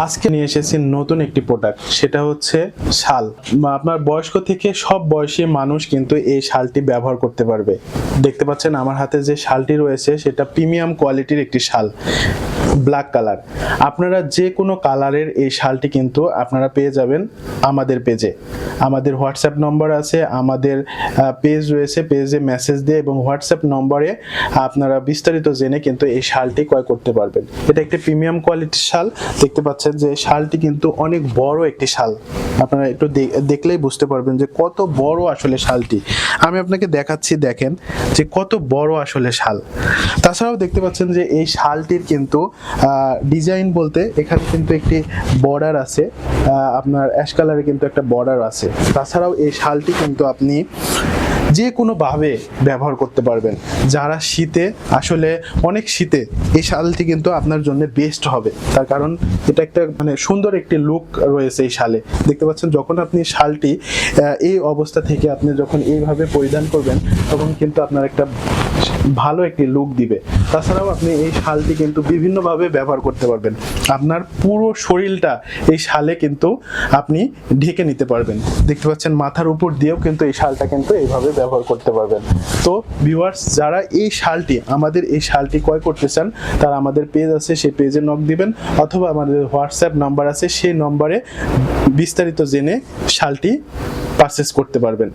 আজকে নিয়ে এসেছি নতুন একটি প্রোডাক্ট, সেটা হচ্ছে শাল। আপনার বয়স্ক থেকে সব বয়সী মানুষ কিন্তু এই শালটি ব্যবহার করতে পারবে। দেখতে পাচ্ছেন আমার হাতে যে শালটি রয়েছে সেটা প্রিমিয়াম কোয়ালিটির একটি শাল, ব্ল্যাক কালার। আপনারা যে কোনো কালারের এই শালটি কিন্তু আপনারা পেয়ে যাবেন আমাদের পেজে। আমাদের হোয়াটসঅ্যাপ নম্বর আছে, আমাদের পেজ রয়েছে, পেজে মেসেজ দিয়ে এবং হোয়াটসঅ্যাপ নম্বরে আপনারা বিস্তারিত জেনে কিন্তু এই শালটি ক্রয় করতে পারবেন। এটা একটি প্রিমিয়াম কোয়ালিটির শাল। দেখতে পাচ্ছেন যে শালটি কিন্তু অনেক বড় একটি শাল, আপনারা একটু দেখলেই বুঝতে পারবেন যে কত বড় আসলে শালটি। আমি আপনাকে দেখাচ্ছি, দেখেন যে কত বড় আসলে শাল। তাছাড়াও দেখতে পাচ্ছেন যে এই শালটির কিন্তু ডিজাইন বলতে এখানে কিন্তু একটি বর্ডার আছে, আপনার অ্যাশ কালারে কিন্তু একটা বর্ডার আছে। তাছাড়াও এই শালটি কিন্তু আপনি যে কোনোভাবে ব্যবহার করতে পারবেন। যারা শীতে আসলে অনেক শীতে এই শালটি কিন্তু আপনার জন্য বেস্ট হবে, তার কারণ এটা একটা মানে সুন্দর একটি লুক রয়েছে এই শালে। দেখতে পাচ্ছেন যখন আপনি শালটি এই অবস্থা থেকে আপনি যখন এইভাবে পরিধান করবেন তখন কিন্তু আপনার একটা ভালো একটি লুক দিবে। তাছাড়াও আপনি এই শালটি কিন্তু বিভিন্নভাবে ব্যবহার করতে পারবেন। আপনার পুরো শরীরটা এই শালে কিন্তু আপনি ঢেকে নিতে পারবেন। দেখতে পাচ্ছেন মাথার উপর দিয়েও কিন্তু এই শালটা কিন্তু এইভাবে ব্যবহার করতে পারবেন। তো ভিউয়ার্স, যারা এই শালটি আমাদের এই শালটি ক্রয় করতে চান তারা আমাদের পেজ আছে, সেই পেজে নক দিবেন, অথবা আমাদের হোয়াটসঅ্যাপ নাম্বার আছে, সেই নম্বরে বিস্তারিত জেনে শালটি পারচেস করতে পারবেন।